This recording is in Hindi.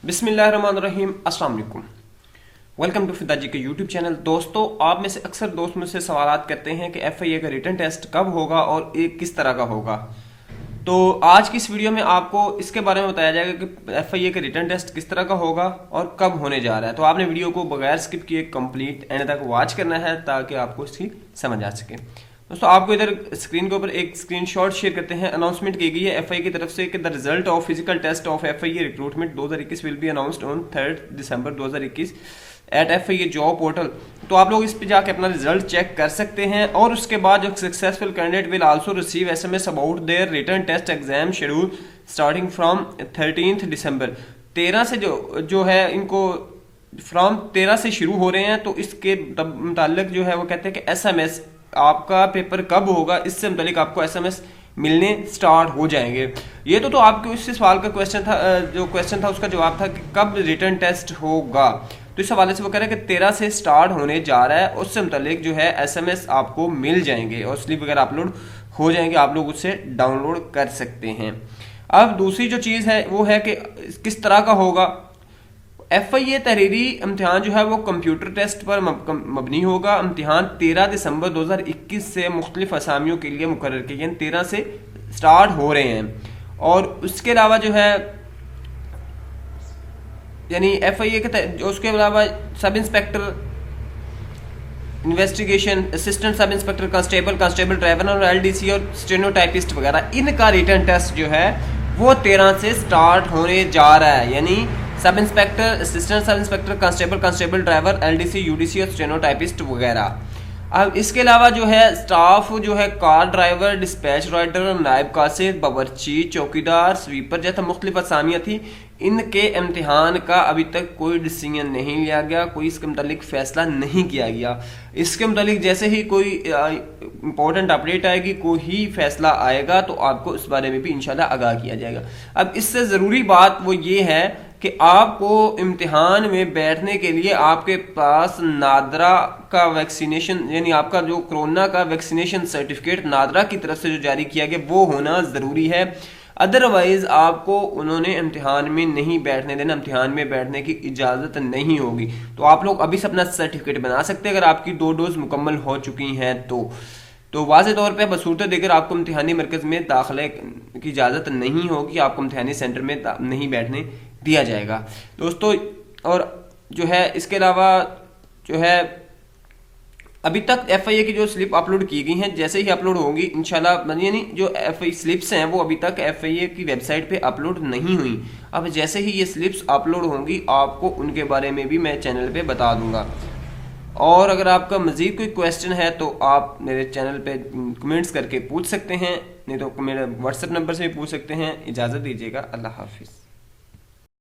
बिस्मिल्लाहिर्रहमानिर्रहीम, अस्सलाम वालेकुम। Welcome to FidaGK YouTube channel. दोस्तों, आप में से अक्सर दोस्त मुझसे सवाल करते हैं कि FIA का रिटन टेस्ट कब होगा और एक किस तरह का होगा। तो आज की इस वीडियो में आपको इसके बारे में बताया जाएगा कि FIA का रिटन टेस्ट किस तरह का होगा और कब होने जा रहा है। तो आपने वीडियो को बगैर स्किप किए कंप्लीट एंड तक वॉच करना है ताकि आपको इसकी समझ आ सके। दोस्तों, आपको इधर स्क्रीन के ऊपर एक स्क्रीनशॉट शेयर करते हैं। अनाउंसमेंट की गई है FIA की तरफ से कि the result of physical test of FIA recruitment 2021 will be announced on 3 December 2021 at FIA job portal. तो आप लोग इस पे जाके अपना रिजल्ट चेक कर सकते हैं और उसके बाद जो successful candidate will also receive SMS about their written test exam schedule starting from 13 December. 13 से जो है इनको फ्रॉम 13 से शुरू हो रहे हैं। तो इसके मुताल्लिक जो है वो कहते हैं कि SMS आपका पेपर कब होगा, इससे मुतालिक आपको SMS मिलने स्टार्ट हो जाएंगे। ये तो आपके उससे सवाल का क्वेश्चन था, जो क्वेश्चन था उसका जवाब था कि कब रिटन टेस्ट होगा। तो इस हवाले से वो कह रहे हैं कि 13 से स्टार्ट होने जा रहा है। उससे मुतालिक जो है SMS आपको मिल जाएंगे और स्लिप वगैरह अपलोड हो जाएंगे, आप लोग उससे डाउनलोड कर सकते हैं। अब दूसरी जो चीज़ है वो है कि किस तरह का होगा। FIA तहरीरी इम्तिहान जो है वो कंप्यूटर टेस्ट पर मबनी होगा। इम्तिहान 13 दिसंबर 2021 से मुख्तलिफ असामियों के लिए मुकर्रर किए गए 13 से स्टार्ट हो रहे हैं। और उसके अलावा जो है यानी FIA के उसके अलावा sub inspector investigation, assistant sub inspector, constable driver और LDC और स्टेनोटाइपिस्ट वगैरह, इनका रिटन टेस्ट जो है वो 13 से स्टार्ट होने जा रहा है। यानी sub inspector, assistant sub inspector, constable driver, LDC, UDC और स्टेनोटाइपिस्ट वगैरह। अब इसके अलावा जो है स्टाफ जो है कार ड्राइवर, डिस्पैच राइडर, नायब कासिद, बावर्ची, चौकीदार, स्वीपर जैसा मुख्तलिफ असामियाँ थी। इनके इम्तिहान का अभी तक कोई डिसीजन नहीं लिया गया, कोई इसके मुतालिक फैसला नहीं किया गया। इसके मुतालिक जैसे ही कोई इंपॉर्टेंट अपडेट आएगी, कोई ही फैसला आएगा तो आपको इस बारे में भी इंशाल्लाह आगाह किया जाएगा। अब इससे ज़रूरी बात वो ये है कि आपको इम्तिहान में बैठने के लिए आपके पास नादरा का वैक्सीनेशन यानी आपका जो कोरोना का वैक्सीनेशन सर्टिफिकेट नादरा की तरफ से जो जारी किया गया वो होना ज़रूरी है। अदरवाइज आपको उन्होंने इम्तिहान में नहीं बैठने देना, इम्तिहान में बैठने की इजाज़त नहीं होगी। तो आप लोग अभी से अपना सर्टिफिकेट बना सकते हैं अगर आपकी 2 डोज मुकम्मल हो चुकी हैं तो वाज़े तौर पे बसूरत देकर आपको इम्तिहानी मरकज़ में दाखिले की इजाज़त नहीं होगी, आपको इम्तिहानी सेंटर में नहीं बैठने दिया जाएगा दोस्तों। और जो है इसके अलावा जो है अभी तक FIA की जो स्लिप अपलोड की गई हैं, जैसे ही अपलोड होंगी इंशाल्लाह, यानी जो FIA स्लिप्स हैं वो अभी तक FIA की वेबसाइट पे अपलोड नहीं हुई। अब जैसे ही ये स्लिप्स अपलोड होंगी आपको उनके बारे में भी मैं चैनल पे बता दूंगा। और अगर आपका मज़ीद कोई क्वेश्चन है तो आप मेरे चैनल पे कमेंट्स करके पूछ सकते हैं, नहीं तो मेरे WhatsApp नंबर से भी पूछ सकते हैं। इजाज़त दीजिएगा, अल्लाह हाफिज़।